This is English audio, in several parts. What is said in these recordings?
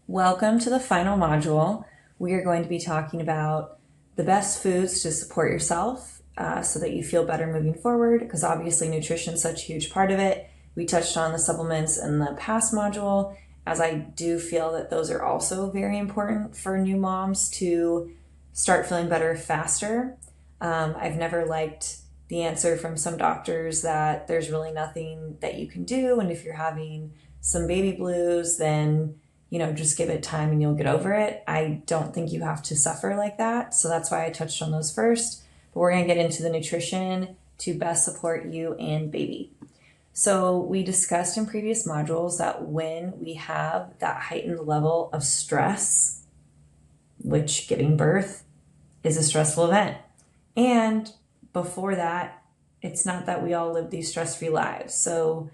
Welcome to the final module. We are going to be talking about the best foods to support yourself so that you feel better moving forward, because obviously nutrition is such a huge part of it. We touched on the supplements in the past module, as I do feel that those are also very important for new moms to start feeling better faster. I've never liked the answer from some doctors that there's really nothing that you can do, and if you're having some baby blues, then just give it time and you'll get over it. I don't think you have to suffer like that. So that's why I touched on those first. But we're going to get into the nutrition to best support you and baby. So we discussed in previous modules that when we have that heightened level of stress, which giving birth is a stressful event. And before that, it's not that we all live these stress-free lives. So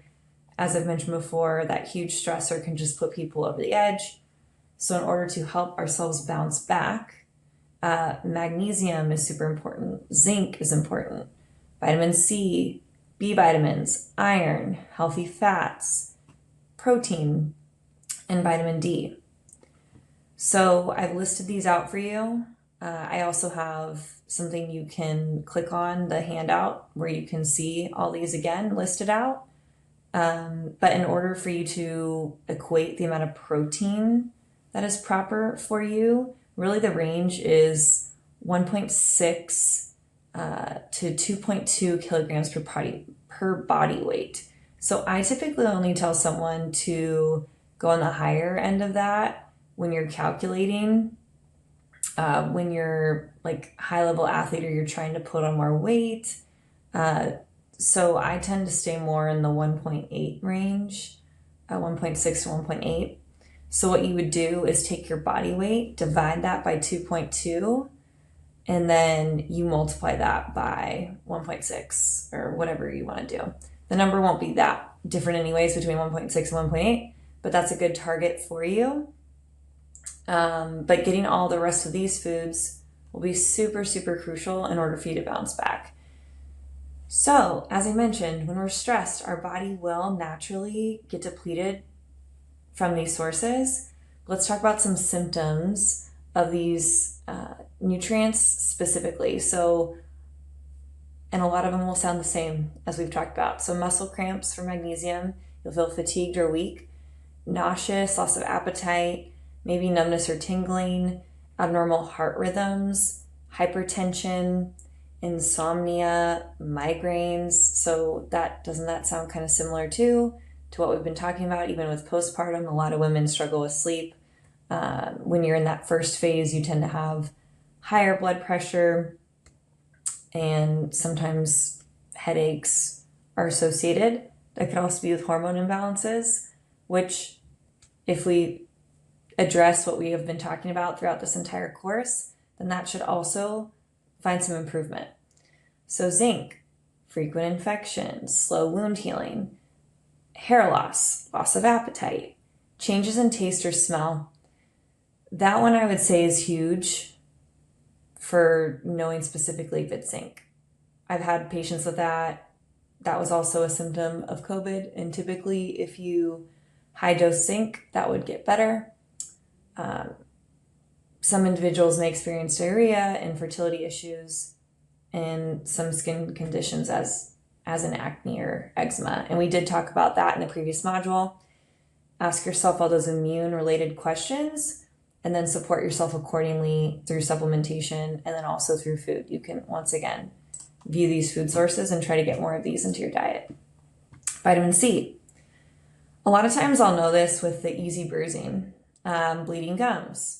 as I've mentioned before, that huge stressor can just put people over the edge. So in order to help ourselves bounce back, magnesium is super important. Zinc is important. Vitamin C, B vitamins, iron, healthy fats, protein, and vitamin D. So I've listed these out for you. I also have something you can click on, the handout, where you can see all these again listed out. But in order for you to equate the amount of protein that is proper for you, really the range is 1.6 to 2.2 kilograms per body weight. So I typically only tell someone to go on the higher end of that when you're calculating, when you're like high level athlete or you're trying to put on more weight. So I tend to stay more in the 1.8 range, 1.6 to 1.8. So what you would do is take your body weight, divide that by 2.2, and then you multiply that by 1.6 or whatever you want to do. The number won't be that different anyways between 1.6 and 1.8, but that's a good target for you. But getting all the rest of these foods will be super, super crucial in order for you to bounce back. So, as I mentioned, when we're stressed, our body will naturally get depleted from these sources. Let's talk about some symptoms of these nutrients specifically. So, and a lot of them will sound the same as we've talked about. So, muscle cramps for magnesium, you'll feel fatigued or weak, nauseous, loss of appetite, maybe numbness or tingling, abnormal heart rhythms, hypertension, insomnia, migraines. So doesn't that sound kind of similar to what we've been talking about? Even with postpartum, a lot of women struggle with sleep. When you're in that first phase, you tend to have higher blood pressure, and sometimes headaches are associated. That could also be with hormone imbalances, which if we address what we have been talking about throughout this entire course, then that should also find some improvement. So zinc, frequent infections, slow wound healing, hair loss, loss of appetite, changes in taste or smell. That one I would say is huge for knowing specifically if it's zinc. I've had patients with that. That was also a symptom of COVID. And typically if you high dose zinc, that would get better. Some individuals may experience diarrhea, infertility issues, and some skin conditions as an acne or eczema. And we did talk about that in the previous module. Ask yourself all those immune-related questions and then support yourself accordingly through supplementation and then also through food. You can, once again, view these food sources and try to get more of these into your diet. Vitamin C. A lot of times I'll know this with the easy bruising, bleeding gums,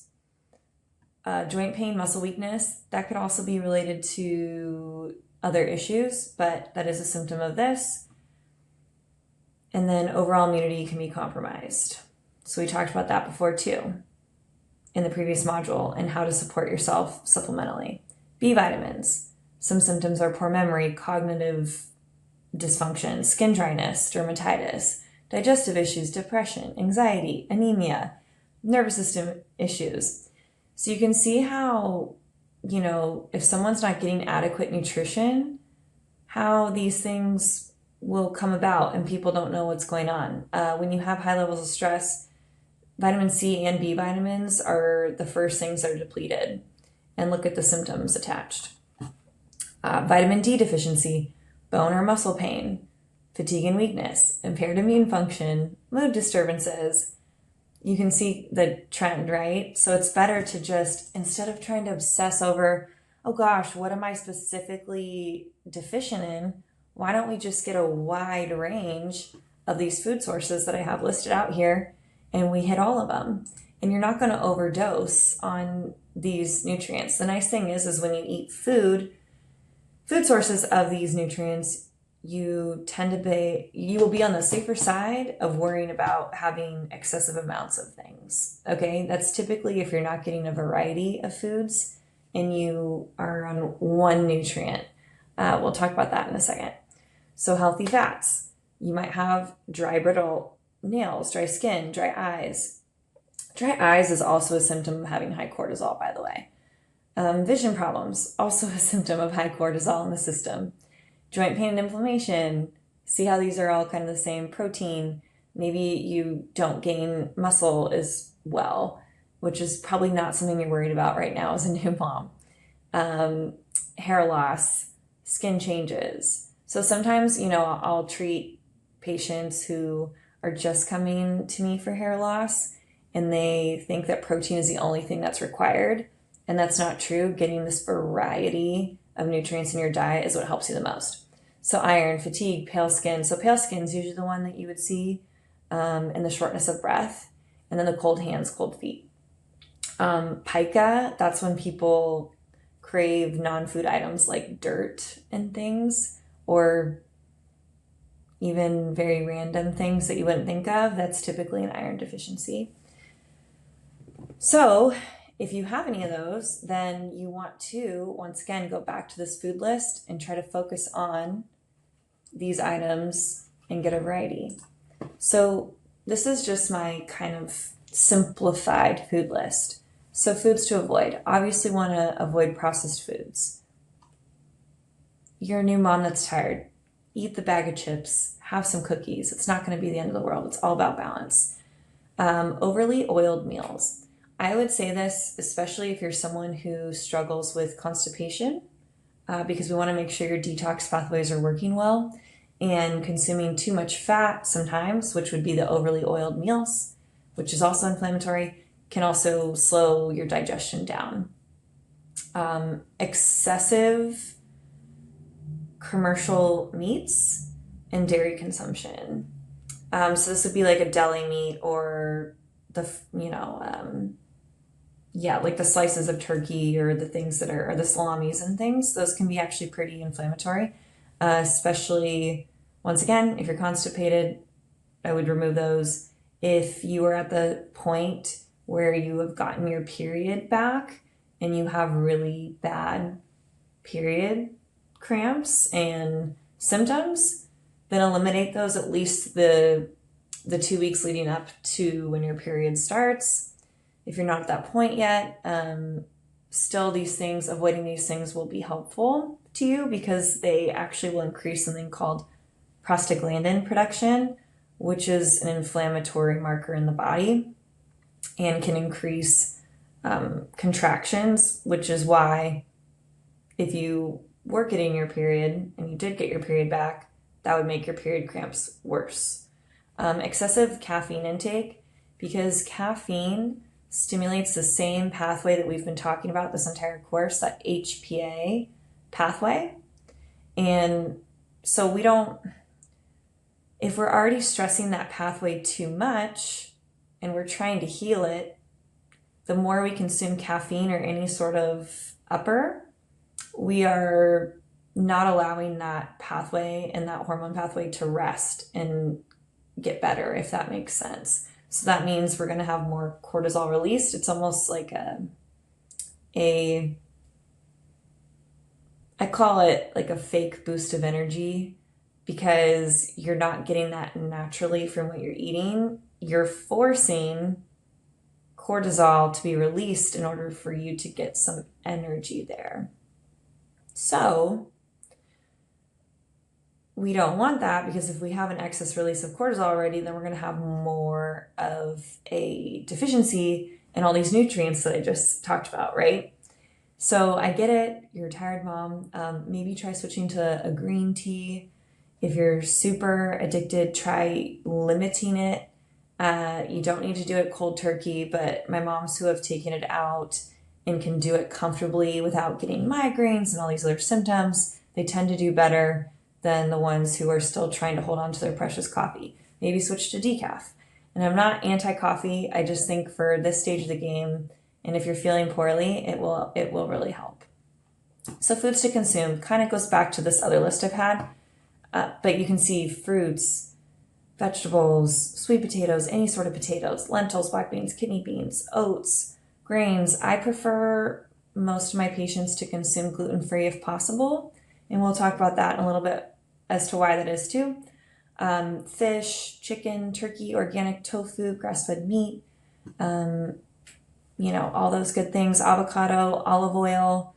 joint pain, muscle weakness. That could also be related to other issues, but that is a symptom of this. And then overall immunity can be compromised. So we talked about that before too in the previous module, and how to support yourself supplementally. B vitamins. Some symptoms are poor memory, cognitive dysfunction, skin dryness, dermatitis, digestive issues, depression, anxiety, anemia, nervous system issues. So you can see how, if someone's not getting adequate nutrition, how these things will come about and people don't know what's going on. When you have high levels of stress, vitamin C and B vitamins are the first things that are depleted. And look at the symptoms attached. Vitamin D deficiency, bone or muscle pain, fatigue and weakness, impaired immune function, mood disturbances. You can see the trend, right? So it's better to just, instead of trying to obsess over, oh gosh, what am I specifically deficient in? Why don't we just get a wide range of these food sources that I have listed out here and we hit all of them? And you're not going to overdose on these nutrients. The nice thing is when you eat food sources of these nutrients, you will be on the safer side of worrying about having excessive amounts of things. Okay, that's typically if you're not getting a variety of foods and you are on one nutrient. We'll talk about that in a second. So healthy fats. You might have dry, brittle nails, dry skin, dry eyes. Dry eyes is also a symptom of having high cortisol, by the way. Vision problems, also a symptom of high cortisol in the system. Joint pain and inflammation, see how these are all kind of the same. Protein, maybe you don't gain muscle as well, which is probably not something you're worried about right now as a new mom. Hair loss, skin changes. So sometimes, I'll treat patients who are just coming to me for hair loss and they think that protein is the only thing that's required. And that's not true. Getting this variety of nutrients in your diet is what helps you the most. So iron, fatigue, pale skin. So pale skin is usually the one that you would see in the shortness of breath. And then the cold hands, cold feet. Pica, that's when people crave non-food items like dirt and things, or even very random things that you wouldn't think of. That's typically an iron deficiency. So if you have any of those, then you want to, once again, go back to this food list and try to focus on these items and get a variety. So this is just my kind of simplified food list. So foods to avoid. Obviously want to avoid processed foods. You're a new mom that's tired. Eat the bag of chips. Have some cookies. It's not going to be the end of the world. It's all about balance. Overly oiled meals. I would say this, especially if you're someone who struggles with constipation, because we want to make sure your detox pathways are working well, and consuming too much fat sometimes, which would be the overly oiled meals, which is also inflammatory, can also slow your digestion down. Excessive commercial meats and dairy consumption. So this would be like a deli meat or like the slices of turkey or the things that are the salamis and things. Those can be actually pretty inflammatory, especially, once again, if you're constipated, I would remove those. If you are at the point where you have gotten your period back and you have really bad period cramps and symptoms, then eliminate those at least the 2 weeks leading up to when your period starts. If you're not at that point yet, still avoiding these things will be helpful to you because they actually will increase something called prostaglandin production, which is an inflammatory marker in the body and can increase contractions, which is why if you were getting your period and you did get your period back, that would make your period cramps worse. Excessive caffeine intake, because caffeine stimulates the same pathway that we've been talking about this entire course, that HPA pathway. And so if we're already stressing that pathway too much and we're trying to heal it, the more we consume caffeine or any sort of upper, we are not allowing that pathway and that hormone pathway to rest and get better, if that makes sense. So that means we're going to have more cortisol released. It's almost like I call it like a fake boost of energy, because you're not getting that naturally from what you're eating. You're forcing cortisol to be released in order for you to get some energy there. So we don't want that, because if we have an excess release of cortisol already, then we're going to have more of a deficiency in all these nutrients that I just talked about, right? So I get it. You're a tired mom. Maybe try switching to a green tea. If you're super addicted, try limiting it. You don't need to do it cold turkey, but my moms who have taken it out and can do it comfortably without getting migraines and all these other symptoms, they tend to do better than the ones who are still trying to hold on to their precious coffee. Maybe switch to decaf. And I'm not anti-coffee. I just think for this stage of the game, and if you're feeling poorly, it will really help. So foods to consume kind of goes back to this other list I've had, but you can see fruits, vegetables, sweet potatoes, any sort of potatoes, lentils, black beans, kidney beans, oats, grains. I prefer most of my patients to consume gluten-free if possible, and we'll talk about that in a little bit as to why that is too. Fish, chicken, turkey, organic tofu, grass-fed meat, all those good things, avocado, olive oil.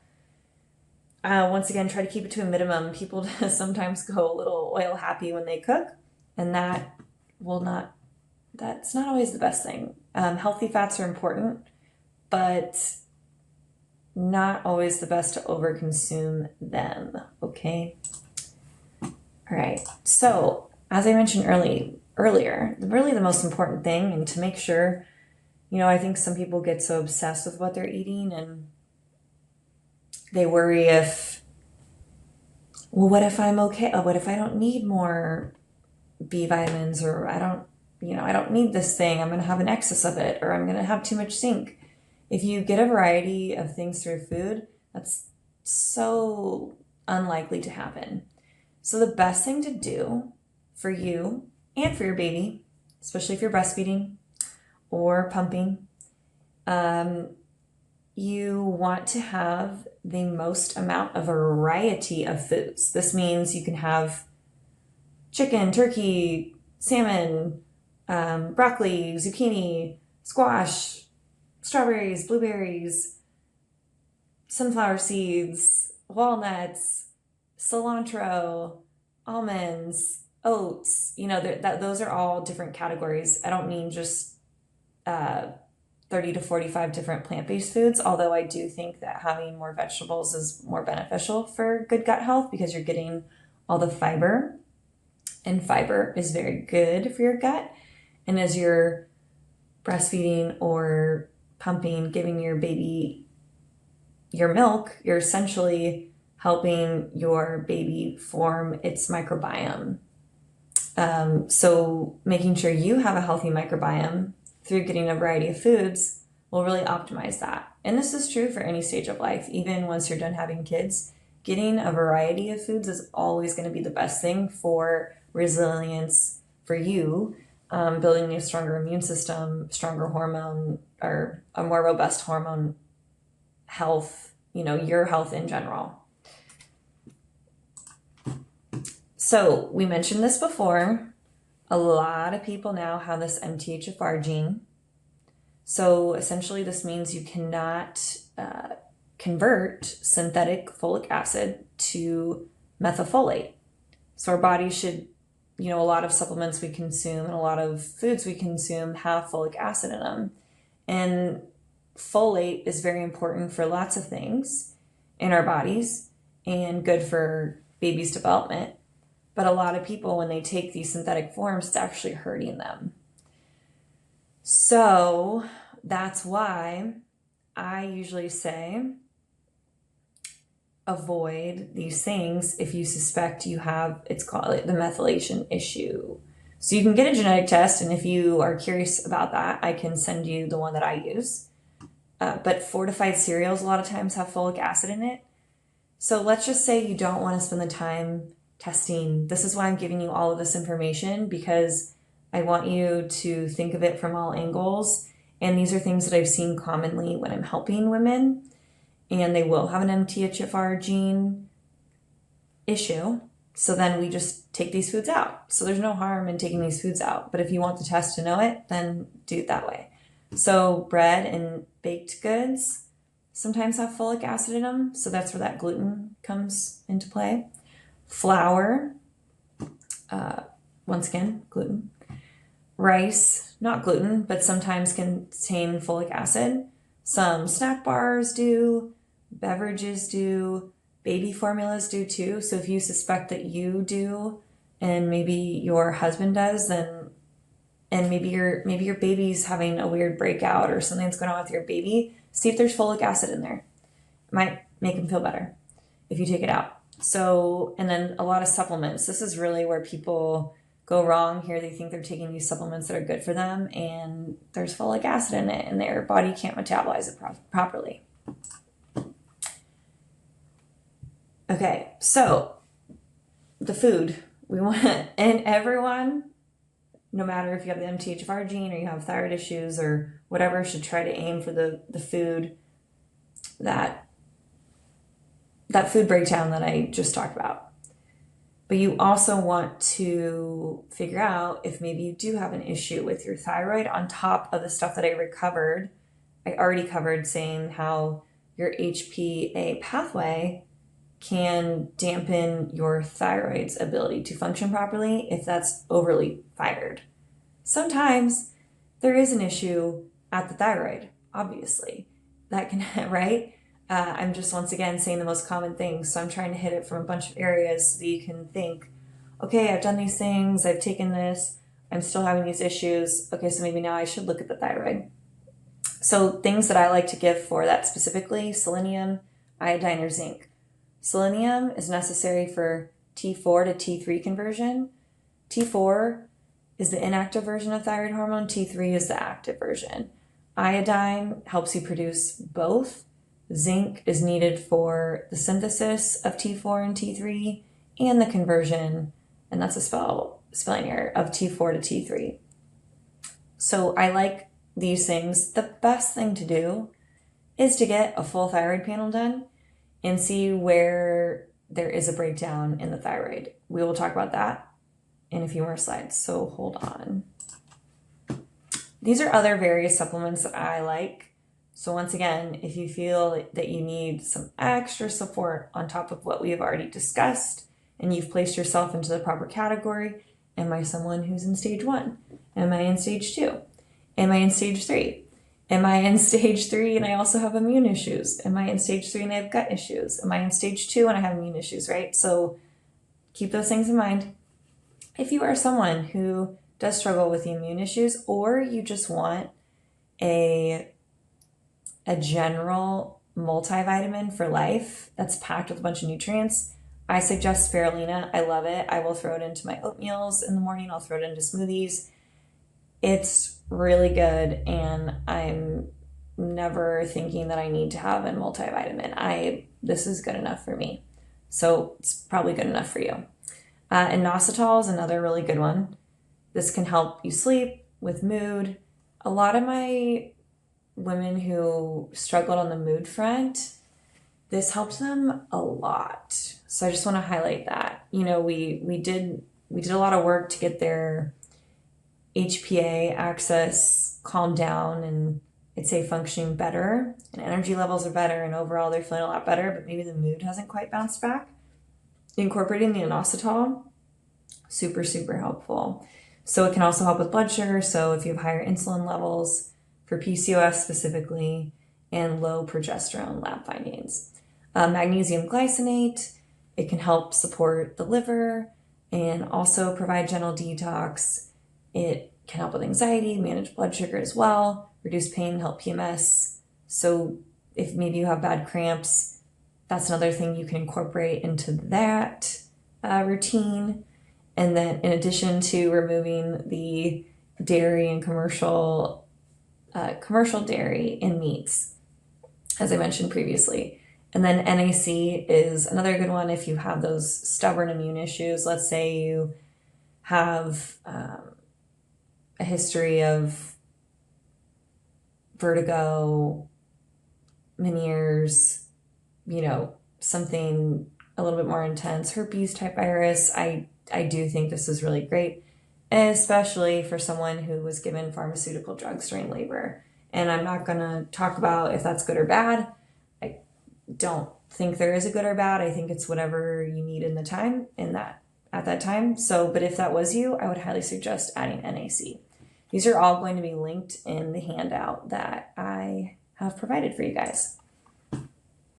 Once again, try to keep it to a minimum. People sometimes go a little oil happy when they cook, and that's not always the best thing. Healthy fats are important, but not always the best to overconsume them, okay? All right, so as I mentioned earlier, really the most important thing, and to make sure, I think some people get so obsessed with what they're eating and they worry what if I'm okay? Oh, what if I don't need more B vitamins, or I don't need this thing. I'm going to have an excess of it, or I'm going to have too much zinc. If you get a variety of things through food, that's so unlikely to happen. So the best thing to do for you and for your baby, especially if you're breastfeeding or pumping, you want to have the most amount of variety of foods. This means you can have chicken, turkey, salmon, broccoli, zucchini, squash, strawberries, blueberries, sunflower seeds, walnuts, cilantro, almonds, oats. Those are all different categories. I don't mean just 30 to 45 different plant-based foods, although I do think that having more vegetables is more beneficial for good gut health because you're getting all the fiber, and fiber is very good for your gut. And as you're breastfeeding or pumping, giving your baby your milk, you're essentially helping your baby form its microbiome. So making sure you have a healthy microbiome through getting a variety of foods will really optimize that. And this is true for any stage of life. Even once you're done having kids, getting a variety of foods is always going to be the best thing for resilience for you, building a stronger immune system, stronger hormone, or a more robust hormone health, your health in general. So we mentioned this before. A lot of people now have this MTHFR gene. So essentially this means you cannot convert synthetic folic acid to methylfolate. So our body should, a lot of supplements we consume and a lot of foods we consume have folic acid in them. And folate is very important for lots of things in our bodies and good for baby's development. But a lot of people, when they take these synthetic forms, it's actually hurting them. So that's why I usually say avoid these things if you suspect you have, it's called the methylation issue. So you can get a genetic test, and if you are curious about that, I can send you the one that I use. But fortified cereals a lot of times have folic acid in it. So let's just say you don't want to spend the time testing. This is why I'm giving you all of this information, because I want you to think of it from all angles. And these are things that I've seen commonly when I'm helping women, and they will have an MTHFR gene issue. So then we just take these foods out. So there's no harm in taking these foods out. But if you want the test to know it, then do it that way. So bread and baked goods sometimes have folic acid in them. So that's where that gluten comes into play. Flour Once again, gluten. Rice, not gluten, but sometimes contain folic acid. Some snack bars do, beverages do, baby formulas do too. So if you suspect that you do, and maybe your husband does, then and maybe your baby's having a weird breakout or something's going on with your baby, see if there's folic acid in there. It might make him feel better if you take it out. So, and then a lot of supplements. This is really where people go wrong here. They think they're taking these supplements that are good for them, and there's folic acid in it, and their body can't metabolize it properly. Okay, so the food we want, and everyone, no matter if you have the MTHFR gene or you have thyroid issues or whatever, should try to aim for the food that food breakdown that I just talked about. But you also want to figure out if maybe you do have an issue with your thyroid on top of the stuff that I already covered, saying how your HPA pathway can dampen your thyroid's ability to function properly if that's overly fired. Sometimes there is an issue at the thyroid, obviously. That can, right? I'm just once again saying the most common things. So I'm trying to hit it from a bunch of areas so that you can think, okay, I've done these things, I've taken this, I'm still having these issues. Okay, so maybe now I should look at the thyroid. So things that I like to give for that specifically: selenium, iodine, or zinc. Selenium is necessary for T4 to T3 conversion. T4 is the inactive version of thyroid hormone, T3 is the active version. Iodine helps you produce both. Zinc is needed for the synthesis of T4 and T3 and the conversion, and that's a spelling error, of T4 to T3. So I like these things. The best thing to do is to get a full thyroid panel done and see where there is a breakdown in the thyroid. We will talk about that in a few more slides, so hold on. These are other various supplements that I like. So once again, if you feel that you need some extra support on top of what we have already discussed, and you've placed yourself into the proper category, am I someone who's in stage 1? Am I in stage 2? Am I in stage 3? Am I in stage 3 and I also have immune issues? Am I in stage 3 and I have gut issues? Am I in stage 2 and I have immune issues, right? So keep those things in mind. If you are someone who does struggle with the immune issues, or you just want a general multivitamin for life that's packed with a bunch of nutrients, I suggest spirulina. I love it. I will throw it into my oatmeals in the morning. I'll throw it into smoothies. It's really good, and I'm never thinking that I need to have a multivitamin. This is good enough for me. So it's probably good enough for you. Inositol is another really good one. This can help you sleep, with mood. A lot of my women who struggled on the mood front, this helped them a lot. So I just want to highlight that. You know, we did a lot of work to get their HPA axis calmed down and I'd say functioning better, and energy levels are better, and overall they're feeling a lot better, but maybe the mood hasn't quite bounced back. Incorporating the inositol, super, super helpful. So it can also help with blood sugar. So if you have higher insulin levels, for PCOS specifically, and low progesterone lab findings. Magnesium glycinate, it can help support the liver and also provide gentle detox. It can help with anxiety, manage blood sugar as well, reduce pain, help PMS. So if maybe you have bad cramps, that's another thing you can incorporate into that routine. And then in addition to removing the dairy and commercial dairy and meats, as I mentioned previously. And then NAC is another good one if you have those stubborn immune issues. Let's say you have a history of vertigo, Meniere's, something a little bit more intense, herpes type virus. I do think this is really great, especially for someone who was given pharmaceutical drugs during labor. And I'm not going to talk about if that's good or bad. I don't think there is a good or bad. I think it's whatever you need in the time in that at that time. So, but if that was you, I would highly suggest adding NAC. These are all going to be linked in the handout that I have provided for you guys.